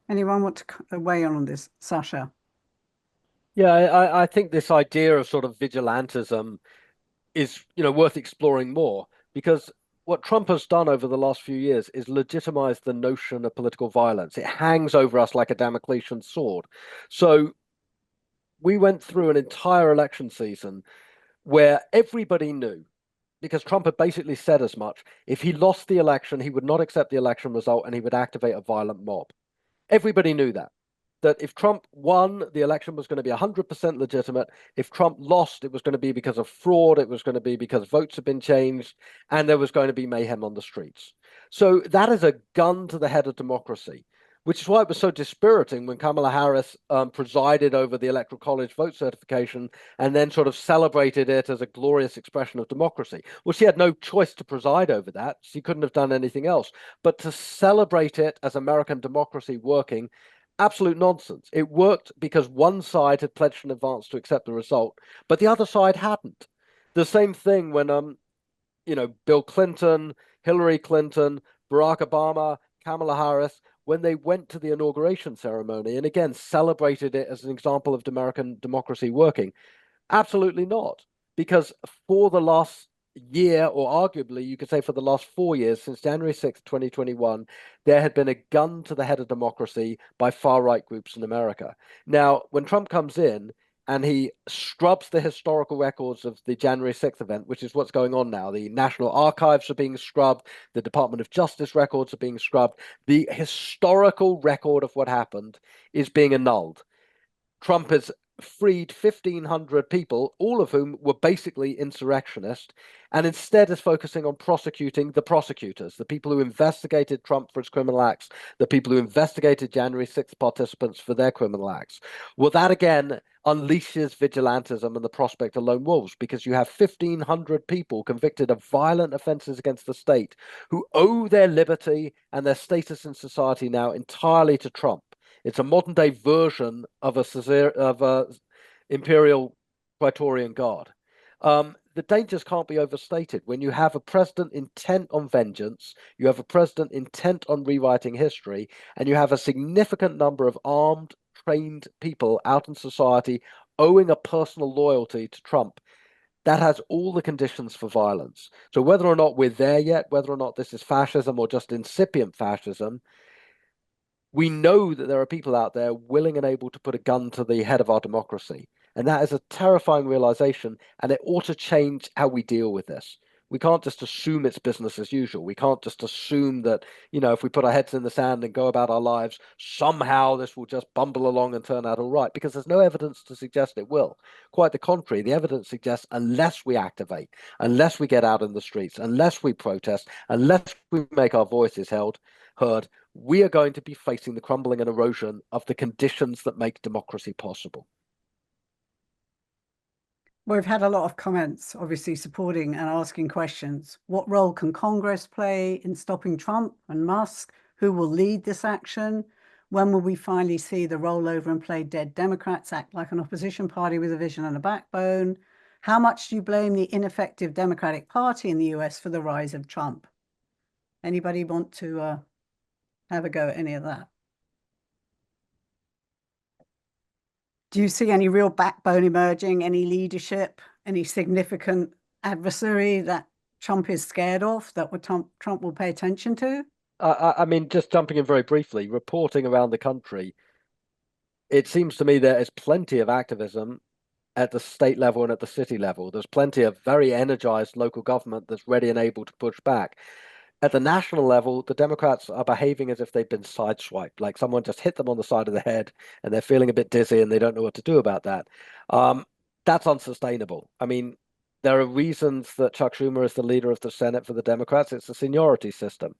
Anyone want to weigh in on this, Sasha? Yeah, I think this idea of sort of vigilantism is, worth exploring more, because what Trump has done over the last few years is legitimize the notion of political violence. It hangs over us like a Damoclesian sword. So we went through an entire election season where everybody knew, because Trump had basically said as much, if he lost the election, he would not accept the election result and he would activate a violent mob. Everybody knew that if Trump won, the election was going to be 100% legitimate. If Trump lost, it was going to be because of fraud. It was going to be because votes had been changed, and there was going to be mayhem on the streets. So that is a gun to the head of democracy, which is why it was so dispiriting when Kamala Harris presided over the Electoral College vote certification and then sort of celebrated it as a glorious expression of democracy. Well, she had no choice to preside over that. She couldn't have done anything else. But to celebrate it as American democracy working absolute nonsense. It worked because one side had pledged in advance to accept the result, but the other side hadn't. The same thing when Bill Clinton, Hillary Clinton, Barack Obama, Kamala Harris, when they went to the inauguration ceremony and again celebrated it as an example of American democracy working. Absolutely not. Because for the last year, or arguably you could say for the last 4 years, since January 6th, 2021, there had been a gun to the head of democracy by far-right groups in America. Now, when Trump comes in and he scrubs the historical records of the January 6th event, which is what's going on now, the National Archives are being scrubbed, the Department of Justice records are being scrubbed, the historical record of what happened is being annulled. Trump has freed 1,500 people, all of whom were basically insurrectionists, and instead is focusing on prosecuting the prosecutors, the people who investigated Trump for his criminal acts, the people who investigated January 6th participants for their criminal acts. Well, that again unleashes vigilantism and the prospect of lone wolves, because you have 1,500 people convicted of violent offenses against the state who owe their liberty and their status in society now entirely to Trump. It's a modern day version of a imperial Praetorian Guard. The dangers can't be overstated. When you have a president intent on vengeance, you have a president intent on rewriting history, and you have a significant number of armed, trained people out in society owing a personal loyalty to Trump, that has all the conditions for violence. So whether or not we're there yet, whether or not this is fascism or just incipient fascism, we know that there are people out there willing and able to put a gun to the head of our democracy. And that is a terrifying realization, and it ought to change how we deal with this. We can't just assume it's business as usual. We can't just assume that, if we put our heads in the sand and go about our lives, somehow this will just bumble along and turn out all right, because there's no evidence to suggest it will. Quite the contrary, the evidence suggests unless we activate, unless we get out in the streets, unless we protest, unless we make our voices heard, we are going to be facing the crumbling and erosion of the conditions that make democracy possible. We've had a lot of comments, obviously supporting and asking questions. What role can Congress play in stopping Trump and Musk? Who will lead this action? When will we finally see the rollover and play dead Democrats act like an opposition party with a vision and a backbone? How much do you blame the ineffective Democratic Party in the US for the rise of Trump? Anybody want to have a go at any of that? Do you see any real backbone emerging, any leadership, any significant adversary that Trump is scared of, that Trump will pay attention to? I mean, just jumping in very briefly, reporting around the country, it seems to me there is plenty of activism at the state level and at the city level. There's plenty of very energized local government that's ready and able to push back. At the national level, the Democrats are behaving as if they've been sideswiped, like someone just hit them on the side of the head and they're feeling a bit dizzy and they don't know what to do about that. That's unsustainable. I mean, there are reasons that Chuck Schumer is the leader of the Senate for the Democrats. It's a seniority system.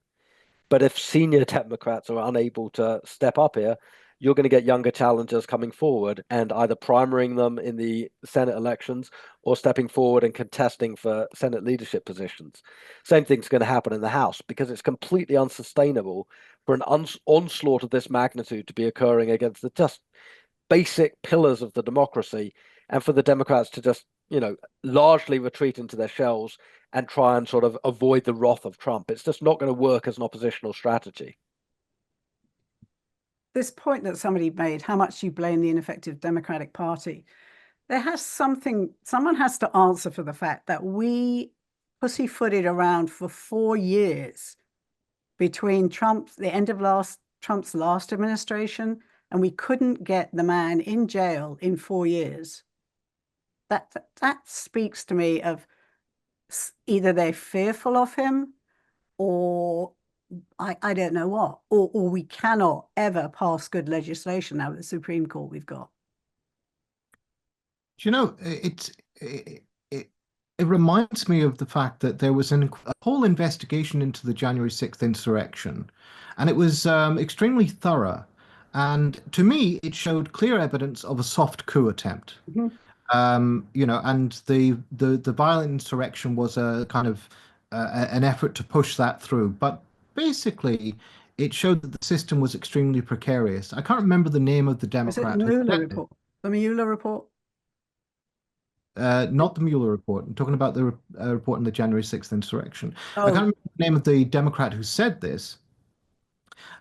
But if senior Democrats are unable to step up here, you're going to get younger challengers coming forward and either primarying them in the Senate elections or stepping forward and contesting for Senate leadership positions. Same thing's going to happen in the House, because it's completely unsustainable for an onslaught of this magnitude to be occurring against the just basic pillars of the democracy, and for the Democrats to just, largely retreat into their shells and try and sort of avoid the wrath of Trump. It's just not going to work as an oppositional strategy. This point that somebody made, how much you blame the ineffective Democratic Party, someone has to answer for the fact that we pussyfooted around for 4 years between the end of Trump's last administration, and we couldn't get the man in jail in 4 years. That speaks to me of either they're fearful of him, or I don't know what, or we cannot ever pass good legislation now with the Supreme Court we've got. It reminds me of the fact that there was a whole investigation into the January 6th insurrection, and it was extremely thorough. And to me, it showed clear evidence of a soft coup attempt. Mm-hmm. And the violent insurrection was a kind of an effort to push that through. But basically, it showed that the system was extremely precarious. I can't remember the name of the Is it the Democrat who Mueller said it. report? The Mueller report? Not the Mueller report. I'm talking about the report on the January 6th insurrection. I can't Oh, remember the name of the Democrat who said this,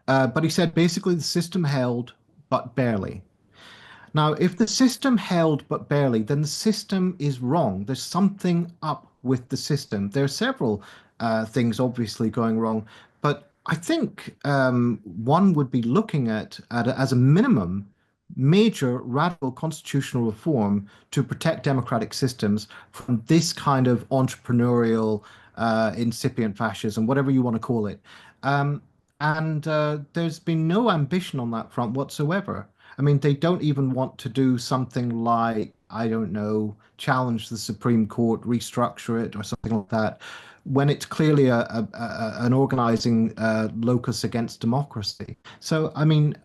but he said basically the system held, but barely. Now, if the system held but barely, then the system is wrong. There's something up with the system. There are several things obviously going wrong, but I think one would be looking at as a minimum major radical constitutional reform to protect democratic systems from this kind of entrepreneurial incipient fascism, whatever you want to call it. And there's been no ambition on that front whatsoever. I mean, they don't even want to do something like, I don't know, challenge the Supreme Court, restructure it, or something like that, when it's clearly an organizing locus against democracy. So, I mean,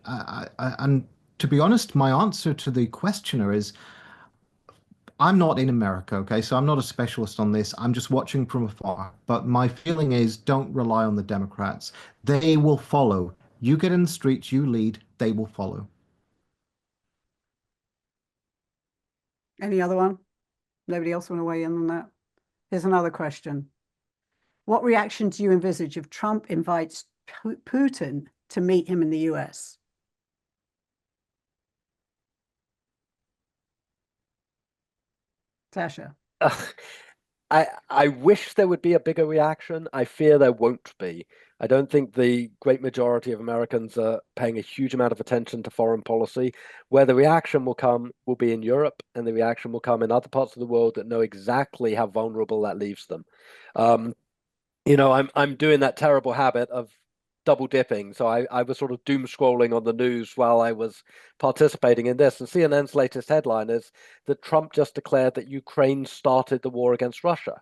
and to be honest, my answer to the questioner is, I'm not in America, okay? So I'm not a specialist on this. I'm just watching from afar. But my feeling is don't rely on the Democrats. They will follow. You get in the streets, you lead, they will follow. any other one? Nobody else want to weigh in on that? Here's another question. What reaction do you envisage if Trump invites Putin to meet him in the US? Sasha. I wish there would be a bigger reaction. I fear there won't be. I don't think the great majority of Americans are paying a huge amount of attention to foreign policy. Where the reaction will come will be in Europe, and the reaction will come in other parts of the world that know exactly how vulnerable that leaves them. I'm doing that terrible habit of double dipping. So I was sort of doom scrolling on the news while I was participating in this. And CNN's latest headline is that Trump just declared that Ukraine started the war against Russia.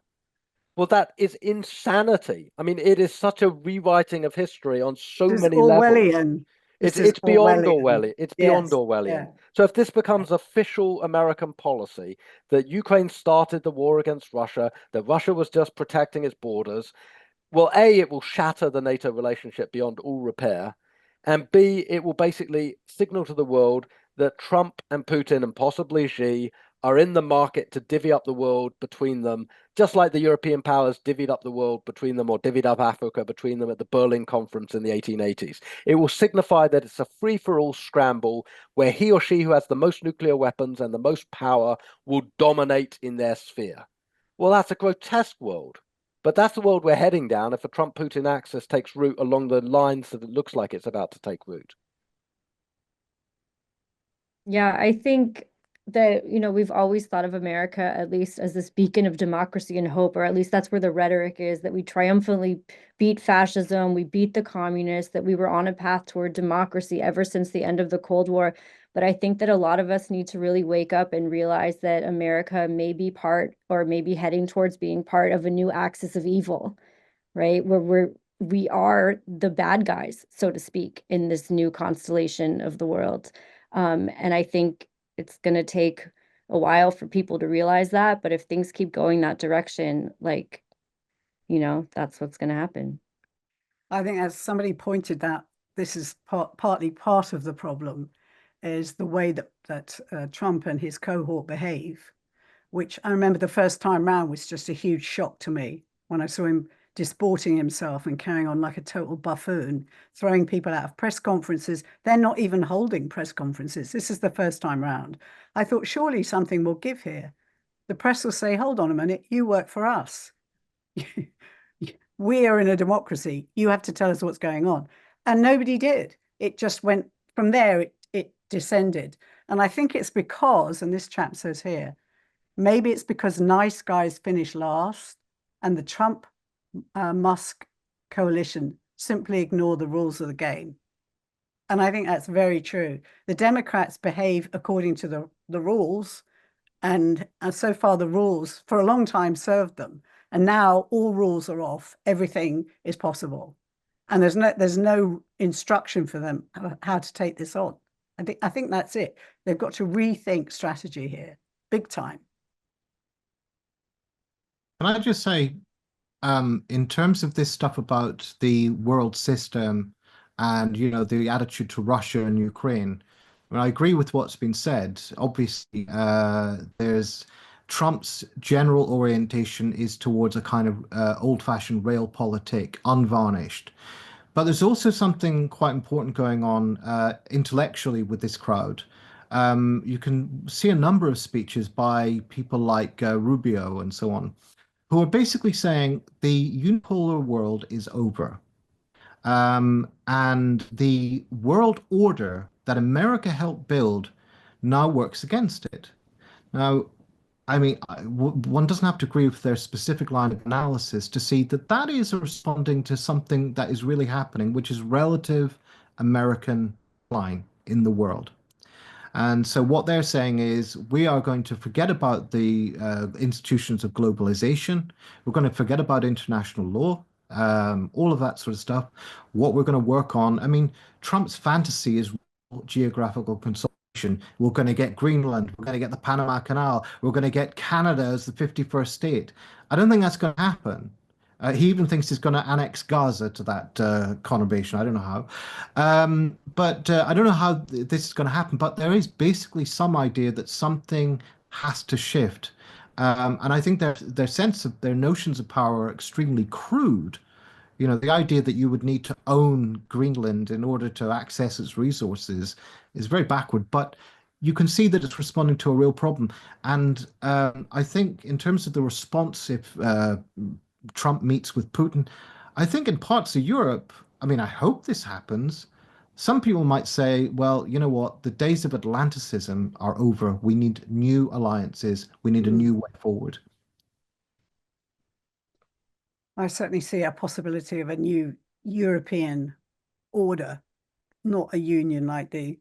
Well, that is insanity. I mean, it is such a rewriting of history on so This is many levels. Orwellian. This is It's beyond Orwellian. Orwellian. It's beyond Yes, Orwellian. yeah. So if this becomes official American policy that Ukraine started the war against Russia, that Russia was just protecting its borders, well, A, it will shatter the NATO relationship beyond all repair. And B, it will basically signal to the world that Trump and Putin and possibly Xi are in the market to divvy up the world between them, just like the European powers divvied up the world between them or divvied up Africa between them at the Berlin Conference in the 1880s. It will signify that it's a free-for-all scramble where he or she who has the most nuclear weapons and the most power will dominate in their sphere. Well, that's a grotesque world. But that's the world we're heading down if a Trump-Putin axis takes root along the lines that it looks like it's about to take root. Yeah, I think that, we've always thought of America at least as this beacon of democracy and hope, or at least that's where the rhetoric is, that we triumphantly beat fascism, we beat the communists, that we were on a path toward democracy ever since the end of the Cold War. But I think that a lot of us need to really wake up and realize that America may be part, or maybe heading towards being part of a new axis of evil, right? Where we are the bad guys, so to speak, in this new constellation of the world. And I think it's going to take a while for people to realize that. But if things keep going that direction, that's what's going to happen. I think, as somebody pointed out, this is partly part of the problem, is the way that Trump and his cohort behave, which I remember the first time round was just a huge shock to me when I saw him disporting himself and carrying on like a total buffoon, throwing people out of press conferences. They're not even holding press conferences. This is the first time round. I thought surely something will give here. The press will say, hold on a minute, you work for us. We are in a democracy. You have to tell us what's going on. And nobody did. It just went from there, it descended. And I think it's because, and this chap says here, maybe it's because nice guys finish last and the Trump Musk coalition simply ignore the rules of the game. And I think that's very true. The Democrats behave according to the rules, and so far the rules for a long time served them. And now all rules are off. Everything is possible. And there's no instruction for them how to take this on. I think that's it. They've got to rethink strategy here, big time. Can I just say, in terms of this stuff about the world system and the attitude to Russia and Ukraine. I mean, I agree with what's been said. Obviously, there's Trump's general orientation is towards a kind of old-fashioned realpolitik, unvarnished. But there's also something quite important going on intellectually with this crowd. You can see a number of speeches by people like Rubio and so on, who are basically saying the unipolar world is over. And the world order that America helped build now works against it. Now, I mean, one doesn't have to agree with their specific line of analysis to see that that is responding to something that is really happening, which is relative American decline in the world. And so what they're saying is we are going to forget about the institutions of globalization. We're going to forget about international law, all of that sort of stuff. What we're going to work on, I mean, Trump's fantasy is geographical consolidation. We're going to get Greenland. We're going to get the Panama Canal. We're going to get Canada as the 51st state. I don't think that's going to happen. He even thinks he's going to annex Gaza to that conurbation. I don't know how. But I don't know how this is going to happen. But there is basically some idea that something has to shift. And I think their sense of their notions of power are extremely crude. The idea that you would need to own Greenland in order to access its resources is very backward. But you can see that it's responding to a real problem. And I think in terms of the response, if Trump meets with Putin, I think in parts of Europe, I mean, I hope this happens. Some people might say, well, you know what? The days of Atlanticism are over. We need new alliances. We need a new way forward. I certainly see a possibility of a new European order, not a union like the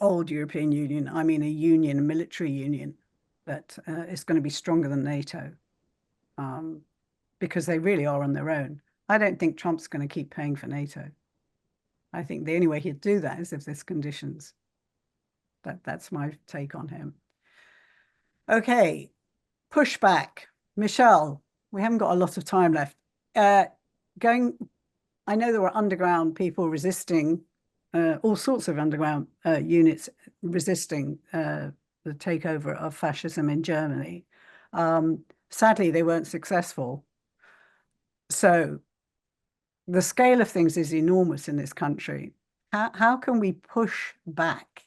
old European Union. I mean, a union, a military union that is going to be stronger than NATO. Because they really are on their own. I don't think Trump's going to keep paying for NATO. I think the only way he'd do that is if there's conditions. That's my take on him. Okay, pushback. Michelle, we haven't got a lot of time left. I know there were underground people resisting, all sorts of underground units resisting the takeover of fascism in Germany. Sadly, they weren't successful. So the scale of things is enormous in this country. How can we push back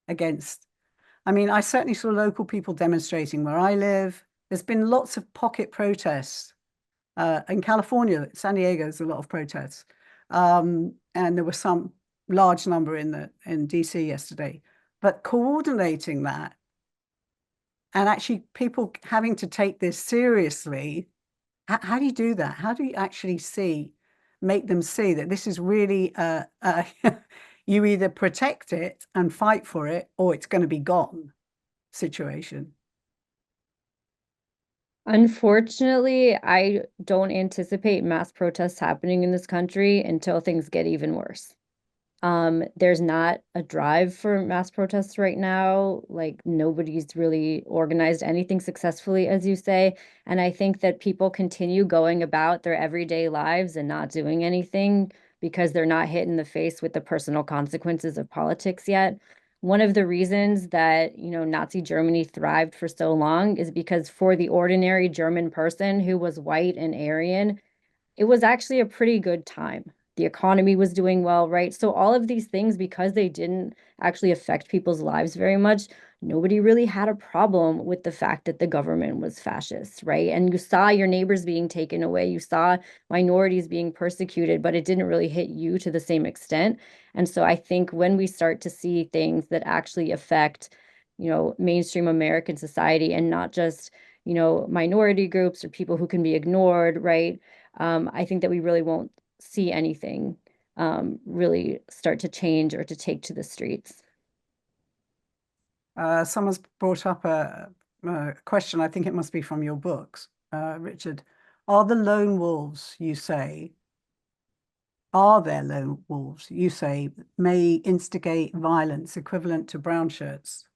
against? I mean, I certainly saw local people demonstrating where I live. There's been lots of pocket protests. In California, San Diego, there's a lot of protests. And there was some large number in DC yesterday. But coordinating that and actually people having to take this seriously, how do you do that? How do you actually make them see that this is really, you either protect it and fight for it, or it's going to be gone situation? Unfortunately, I don't anticipate mass protests happening in this country until things get even worse. There's not a drive for mass protests right now. Like nobody's really organized anything successfully, as you say. And I think that people continue going about their everyday lives and not doing anything because they're not hit in the face with the personal consequences of politics yet. One of the reasons that, Nazi Germany thrived for so long is because for the ordinary German person who was white and Aryan, it was actually a pretty good time. The economy was doing well, right? So all of these things, because they didn't actually affect people's lives very much, nobody really had a problem with the fact that the government was fascist, right? And you saw your neighbors being taken away, you saw minorities being persecuted, but it didn't really hit you to the same extent. And so I think when we start to see things that actually affect, mainstream American society and not just, minority groups or people who can be ignored, right? I think that we really won't see anything really start to change or to take to the streets. Someone's brought up a question, I think it must be from your books, Richard. Are there lone wolves, you say, may instigate violence equivalent to brown shirts?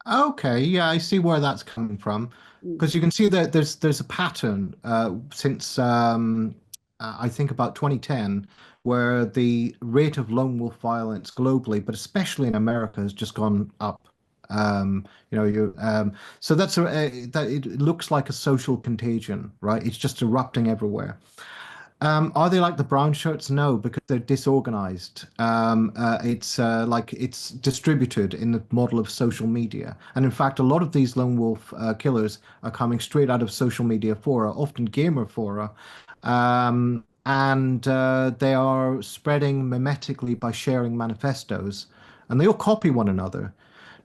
Okay, yeah, I see where that's coming from, because you can see that there's a pattern since I think about 2010, where the rate of lone wolf violence globally, but especially in America, has just gone up. So that it looks like a social contagion, right? It's just erupting everywhere. Are they like the brown shirts? No, because they're disorganized. It's distributed in the model of social media. And in fact, a lot of these lone wolf killers are coming straight out of social media fora, often gamer fora. And they are spreading mimetically by sharing manifestos. And they all copy one another.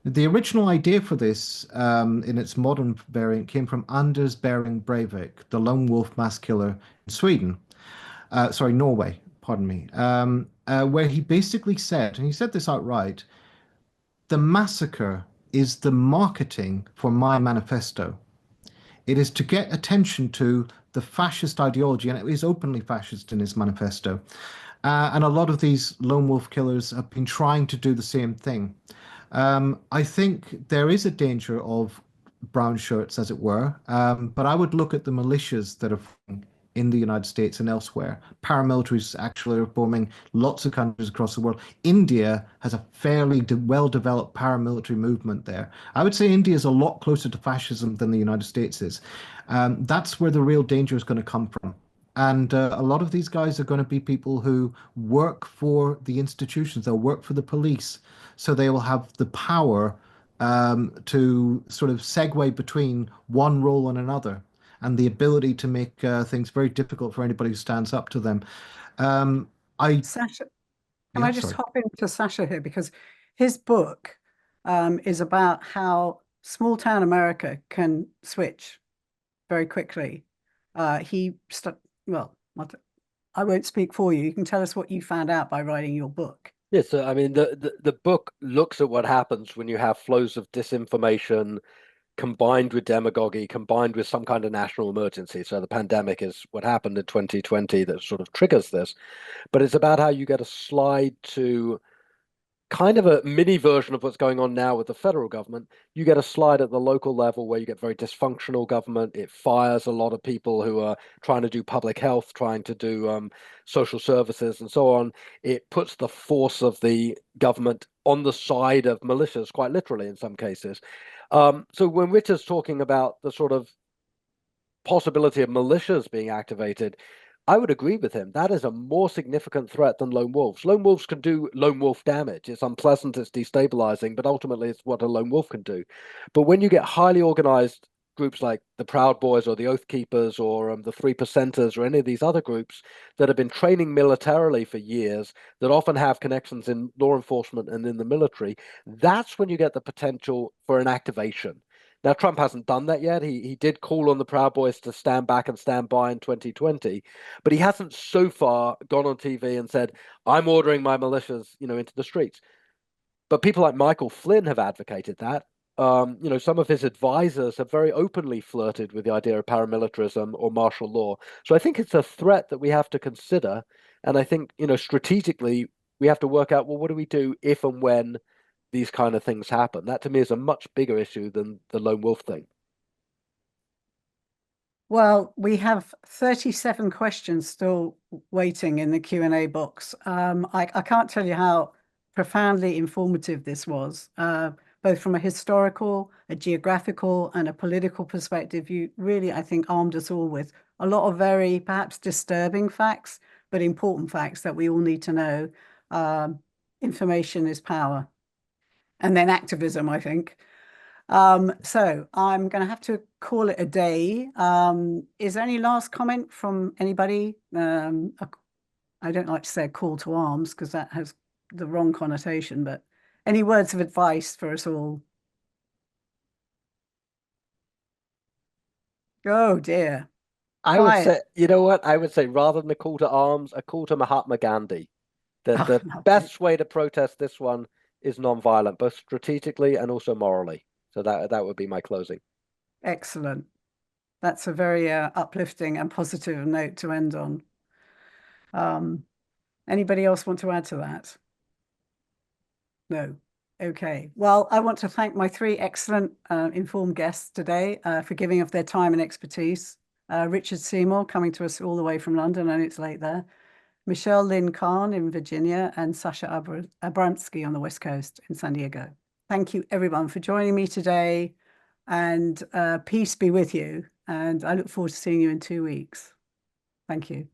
The original idea for this, in its modern variant, came from Anders Behring Breivik, the lone wolf mass killer in Sweden. Norway, pardon me, where he basically said, and he said this outright, the massacre is the marketing for my manifesto. It is to get attention to the fascist ideology, and it is openly fascist in his manifesto. And a lot of these lone wolf killers have been trying to do the same thing. I think there is a danger of brown shirts, as it were, but I would look at the militias that are in the United States and elsewhere. Paramilitaries actually are forming lots of countries across the world. India has a fairly well-developed paramilitary movement there. I would say India is a lot closer to fascism than the United States is. That's where the real danger is going to come from. And a lot of these guys are going to be people who work for the institutions. They'll work for the police. So they will have the power to sort of segue between one role and another, and the ability to make things very difficult for anybody who stands up to them. Sasha, can I just hop into Sasha here? Because his book is about how small town America can switch very quickly. Well, I won't speak for you. You can tell us what you found out by writing your book. Yes, so I mean the book looks at what happens when you have flows of disinformation combined with demagoguery, combined with some kind of national emergency. So the pandemic is what happened in 2020 that sort of triggers this. But it's about how you get a slide to kind of a mini version of what's going on now with the federal government. You get a slide at the local level where you get very dysfunctional government. It fires a lot of people who are trying to do public health, trying to do social services and so on. It puts the force of the government on the side of militias, quite literally in some cases. So when Richard's talking about the sort of possibility of militias being activated, I would agree with him. That is a more significant threat than lone wolves. Lone wolves can do lone wolf damage. It's unpleasant, it's destabilizing, but ultimately it's what a lone wolf can do. But when you get highly organized groups like the Proud Boys or the Oath Keepers or the 3%ers or any of these other groups that have been training militarily for years, that often have connections in law enforcement and in the military, that's when you get the potential for an activation. Now, Trump hasn't done that yet. He did call on the Proud Boys to stand back and stand by in 2020, but he hasn't so far gone on TV and said, I'm ordering my militias, into the streets. But people like Michael Flynn have advocated that. Some of his advisors have very openly flirted with the idea of paramilitarism or martial law. So I think it's a threat that we have to consider. And I think, strategically, we have to work out, well, what do we do if and when these kind of things happen? That to me is a much bigger issue than the lone wolf thing. Well, we have 37 questions still waiting in the Q&A box. I can't tell you how profoundly informative this was, both from a historical, a geographical, and a political perspective. You really, I think, armed us all with a lot of very perhaps disturbing facts, but important facts that we all need to know. Information is power. And then activism, I think. So I'm going to have to call it a day. Is there any last comment from anybody? I don't like to say a call to arms because that has the wrong connotation, but any words of advice for us all? Oh dear. I would say, you know what? I would say rather than a call to arms, a call to Mahatma Gandhi. The best way to protest this one is non-violent, both strategically and also morally. So that would be my closing. Excellent. That's a very uplifting and positive note to end on. Anybody else want to add to that? No. Okay. Well, I want to thank my three excellent informed guests today for giving of their time and expertise. Richard Seymour, coming to us all the way from London, and it's late there. Michelle Lynn Kahn in Virginia, and Sasha Abramsky on the West Coast in San Diego. Thank you, everyone, for joining me today, and peace be with you. And I look forward to seeing you in 2 weeks. Thank you.